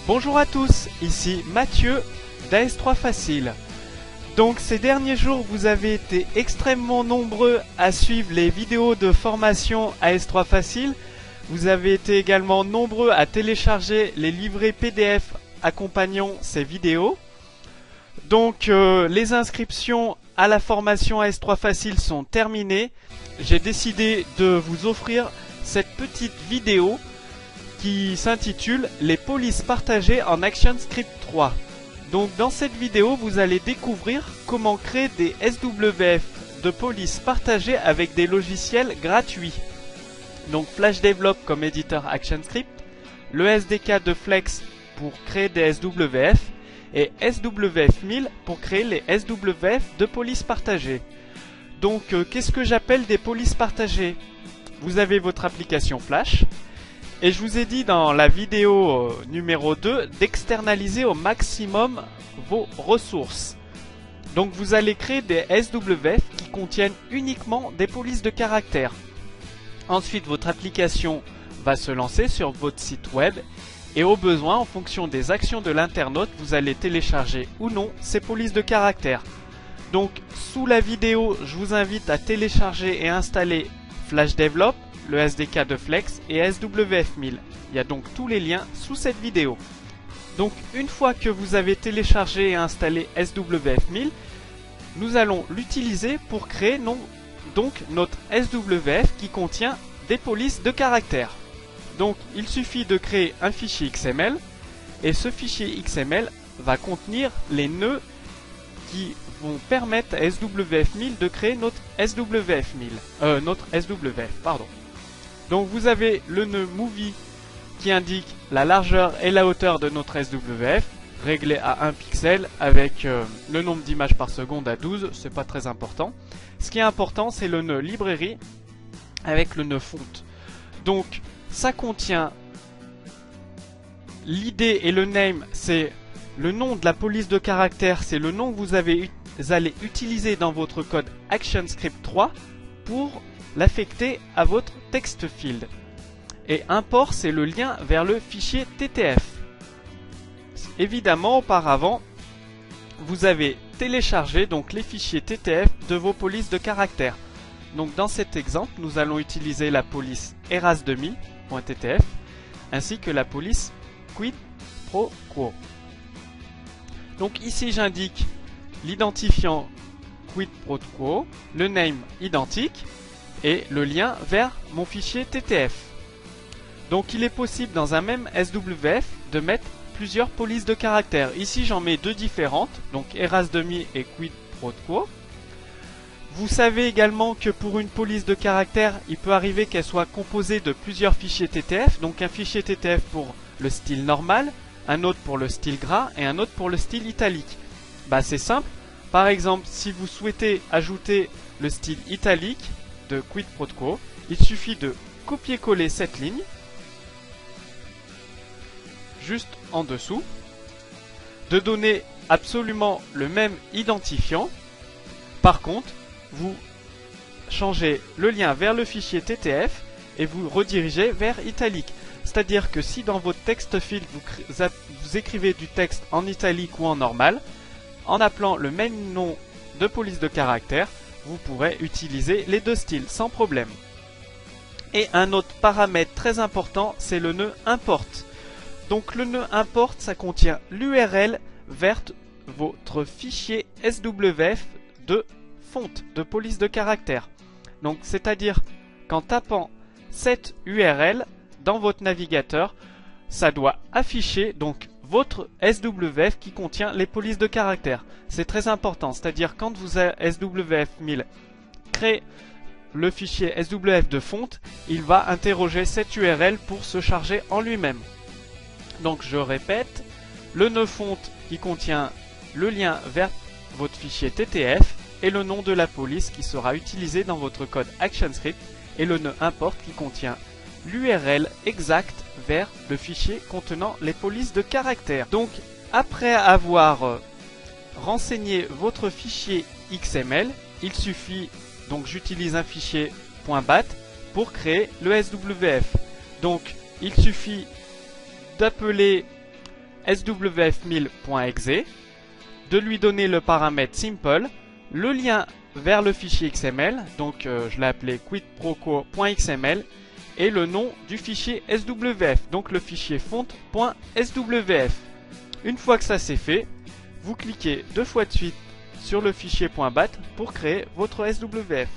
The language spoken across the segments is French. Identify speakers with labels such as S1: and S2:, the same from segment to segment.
S1: Bonjour à tous, ici Mathieu d'AS3 Facile. Donc ces derniers jours vous avez été extrêmement nombreux à suivre les vidéos de formation AS3 Facile. Vous avez été également nombreux à télécharger les livrets PDF accompagnant ces vidéos. Donc les inscriptions à la formation AS3 Facile sont terminées. J'ai décidé de vous offrir cette petite vidéo qui s'intitule Les polices partagées en ActionScript 3. Donc dans cette vidéo, vous allez découvrir comment créer des SWF de polices partagées avec des logiciels gratuits. Donc FlashDevelop comme éditeur ActionScript, le SDK de Flex pour créer des SWF et SWF1000 pour créer les SWF de polices partagées. Donc qu'est-ce que j'appelle des polices partagées? Vous avez votre application Flash. Et je vous ai dit dans la vidéo numéro 2 d'externaliser au maximum vos ressources. Donc vous allez créer des SWF qui contiennent uniquement des polices de caractères. Ensuite votre application va se lancer sur votre site web et au besoin, en fonction des actions de l'internaute, vous allez télécharger ou non ces polices de caractères. Donc sous la vidéo, je vous invite à télécharger et installer FlashDevelop, le SDK de Flex et SWF1000. Il y a donc tous les liens sous cette vidéo. Donc une fois que vous avez téléchargé et installé SWF1000, nous allons l'utiliser pour créer donc notre SWF qui contient des polices de caractères. Donc il suffit de créer un fichier XML et ce fichier XML va contenir les nœuds qui vont permettre à SWF1000 de créer notre SWF, pardon. Donc vous avez le nœud Movie qui indique la largeur et la hauteur de notre SWF, réglé à 1 pixel avec le nombre d'images par seconde à 12, c'est pas très important. Ce qui est important, c'est le nœud Librairie avec le nœud Font. Donc ça contient l'id et le name, c'est le nom de la police de caractère, c'est le nom que vous allez utiliser dans votre code ActionScript 3 pour l'affecter à votre text field. Et import, c'est le lien vers le fichier TTF. Évidemment, auparavant, vous avez téléchargé donc les fichiers TTF de vos polices de caractères. Donc dans cet exemple, nous allons utiliser la police erasdemi.ttf ainsi que la police quid pro quo. Donc ici j'indique l'identifiant quid pro quo, le name identique et le lien vers mon fichier TTF. Donc il est possible dans un même SWF de mettre plusieurs polices de caractères. Ici j'en mets deux différentes, donc erasdemi et quid pro quo. Vous savez également que pour une police de caractère, il peut arriver qu'elle soit composée de plusieurs fichiers TTF. Donc un fichier TTF pour le style normal, un autre pour le style gras et un autre pour le style italique. C'est simple. Par exemple, si vous souhaitez ajouter le style italique de quid pro quo, il suffit de copier-coller cette ligne juste en dessous, de donner absolument le même identifiant. Par contre, vous changez le lien vers le fichier TTF et vous redirigez vers italique. C'est-à-dire que si dans votre text field vous écrivez du texte en italique ou en normal, en appelant le même nom de police de caractère, vous pourrez utiliser les deux styles sans problème. Et un autre paramètre très important, c'est le nœud import. Donc le nœud import, ça contient l'URL vers votre fichier SWF de fonte, de police de caractère. Donc c'est-à-dire qu'en tapant cette URL dans votre navigateur, ça doit afficher donc votre SWF qui contient les polices de caractère. C'est très important, c'est-à-dire quand vous avez SWF1000 crée le fichier SWF de fonte, il va interroger cette URL pour se charger en lui-même. Donc je répète, le nœud font qui contient le lien vers votre fichier TTF et le nom de la police qui sera utilisée dans votre code ActionScript et le nœud import qui contient l'URL exacte vers le fichier contenant les polices de caractères. Donc après avoir renseigné votre fichier XML, il suffit, donc j'utilise un fichier .bat pour créer le SWF. Donc il suffit d'appeler swf1000.exe, de lui donner le paramètre simple, le lien vers le fichier XML, donc je l'ai appelé quidproquo.xml, et le nom du fichier SWF, donc le fichier font.swf. Une fois que ça c'est fait, vous cliquez 2 fois de suite sur le fichier .bat pour créer votre SWF.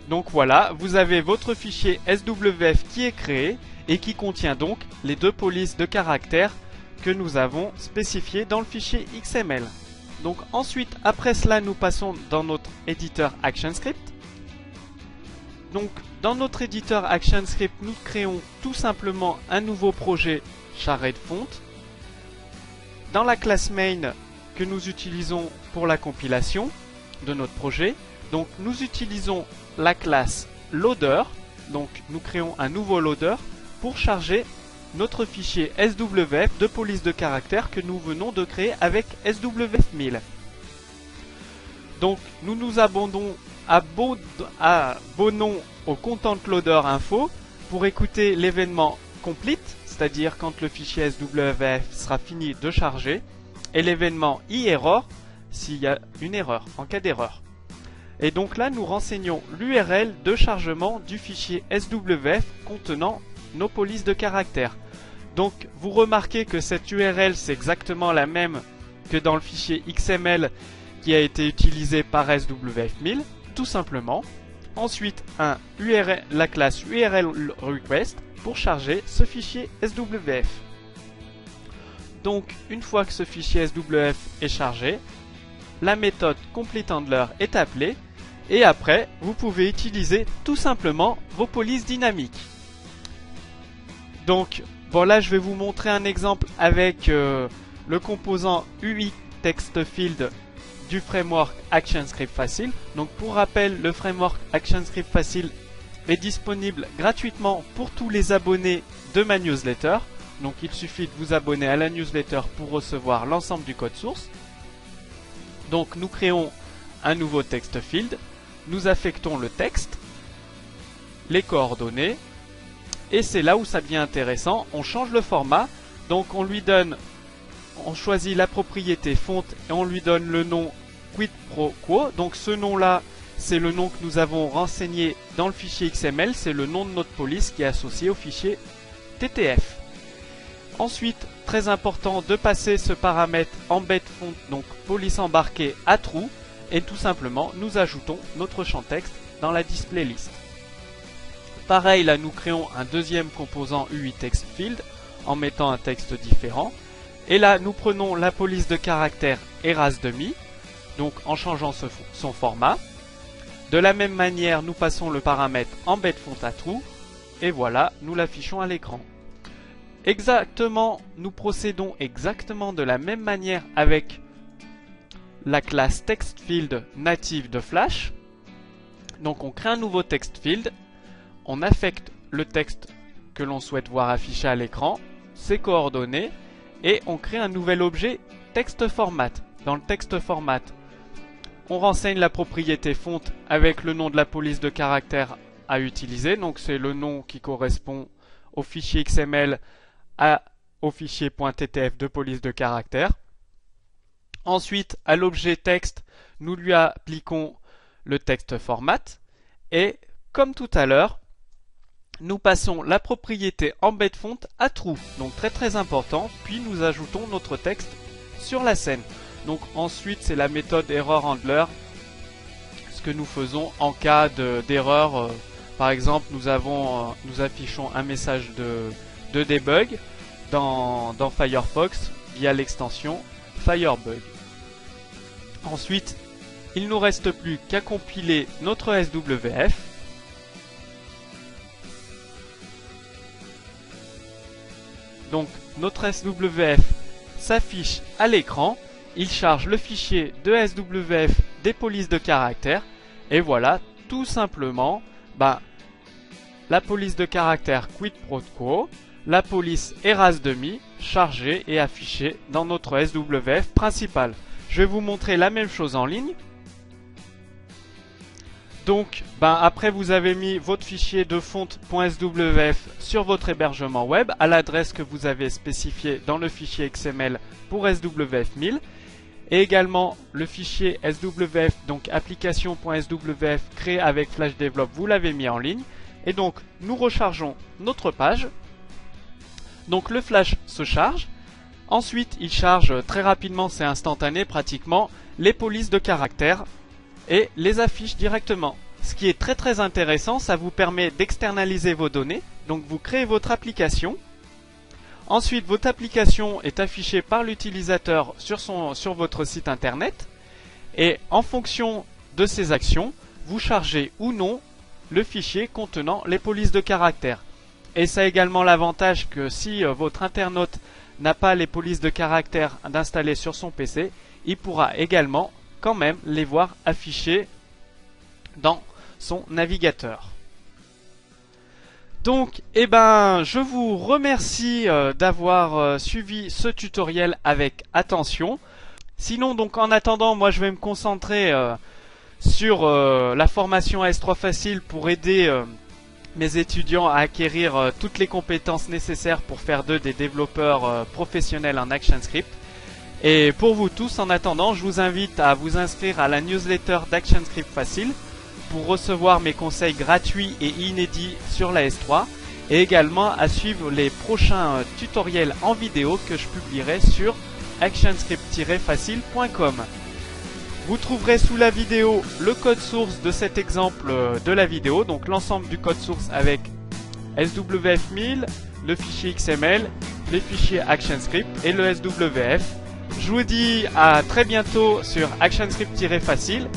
S1: Donc voilà, vous avez votre fichier SWF qui est créé et qui contient donc les 2 polices de caractères que nous avons spécifiées dans le fichier XML. Donc ensuite, après cela, nous passons dans notre éditeur ActionScript. Donc dans notre éditeur ActionScript, nous créons tout simplement un nouveau projet charrette font. Dans la classe main que nous utilisons pour la compilation de notre projet, donc nous utilisons la classe loader, donc nous créons un nouveau loader pour charger notre fichier SWF de police de caractère que nous venons de créer avec SWF1000. Donc nous nous abonnons au content loader info pour écouter l'événement complete, c'est-à-dire quand le fichier SWF sera fini de charger, et l'événement error s'il y a une erreur, en cas d'erreur. Et donc là, nous renseignons l'URL de chargement du fichier SWF contenant nos polices de caractère. Donc, vous remarquez que cette URL, c'est exactement la même que dans le fichier XML qui a été utilisé par SWF1000, tout simplement. Ensuite, la classe URL request pour charger ce fichier SWF. Donc, une fois que ce fichier SWF est chargé, la méthode completeHandler est appelée. Et après, vous pouvez utiliser tout simplement vos polices dynamiques. Donc, bon là je vais vous montrer un exemple avec le composant UI Text Field du framework ActionScript Facile. Donc pour rappel, le framework ActionScript Facile est disponible gratuitement pour tous les abonnés de ma newsletter. Donc il suffit de vous abonner à la newsletter pour recevoir l'ensemble du code source. Donc nous créons un nouveau text field. Nous affectons le texte, les coordonnées, et c'est là où ça devient intéressant. On change le format, donc on choisit la propriété font et on lui donne le nom quidproquo. Donc ce nom-là, c'est le nom que nous avons renseigné dans le fichier XML, c'est le nom de notre police qui est associé au fichier TTF. Ensuite, très important de passer ce paramètre embed font, donc police embarquée à true. Et tout simplement, nous ajoutons notre champ texte dans la display list. Pareil, là, nous créons un deuxième composant UI Text Field en mettant un texte différent. Et là, nous prenons la police de caractère ERAS-demi, donc en changeant son format. De la même manière, nous passons le paramètre embed font à true. Et voilà, nous l'affichons à l'écran. Nous procédons exactement de la même manière avec la classe TextField native de Flash. Donc on crée un nouveau TextField, on affecte le texte que l'on souhaite voir affiché à l'écran, ses coordonnées, et on crée un nouvel objet TextFormat. Dans le TextFormat, on renseigne la propriété font avec le nom de la police de caractère à utiliser, donc c'est le nom qui correspond au fichier XML au fichier .ttf de police de caractère. Ensuite, à l'objet texte, nous lui appliquons le texte format et, comme tout à l'heure, nous passons la propriété embed font à true, donc très important, puis nous ajoutons notre texte sur la scène. Donc ensuite, c'est la méthode error handler, ce que nous faisons en cas d'erreur. Par exemple, nous affichons un message de debug dans Firefox via l'extension Firebug. Ensuite, il ne nous reste plus qu'à compiler notre SWF. Donc notre SWF s'affiche à l'écran, il charge le fichier de SWF des polices de caractère et voilà tout simplement la police de caractère quidproquo, la police ERAS-demi chargée et affichée dans notre SWF principal. Je vais vous montrer la même chose en ligne. Donc après vous avez mis votre fichier de fonte.swf sur votre hébergement web à l'adresse que vous avez spécifiée dans le fichier XML pour SWF 1000 et également le fichier SWF, donc application.swf créé avec Flash Develop, vous l'avez mis en ligne. Et donc nous rechargeons notre page. Donc le Flash se charge. Ensuite il charge très rapidement, c'est instantané pratiquement, les polices de caractères et les affiche directement. Ce qui est très intéressant, ça vous permet d'externaliser vos données. Donc vous créez votre application. Ensuite, votre application est affichée par l'utilisateur sur votre site internet. Et en fonction de ces actions, vous chargez ou non le fichier contenant les polices de caractères. Et ça a également l'avantage que si votre internaute n'a pas les polices de caractères d'installer sur son PC, il pourra également quand même les voir affichés dans son navigateur. Donc, je vous remercie d'avoir suivi ce tutoriel avec attention. Sinon, donc en attendant, moi je vais me concentrer sur la formation AS3 Facile pour aider mes étudiants à acquérir toutes les compétences nécessaires pour faire d'eux des développeurs professionnels en ActionScript. Et pour vous tous, en attendant, je vous invite à vous inscrire à la newsletter d'ActionScript Facile pour recevoir mes conseils gratuits et inédits sur la S3 et également à suivre les prochains tutoriels en vidéo que je publierai sur actionscript-facile.com. Vous trouverez sous la vidéo le code source de cet exemple de la vidéo, donc l'ensemble du code source avec SWF 1000, le fichier XML, les fichiers ActionScript et le SWF. Je vous dis à très bientôt sur ActionScript-Facile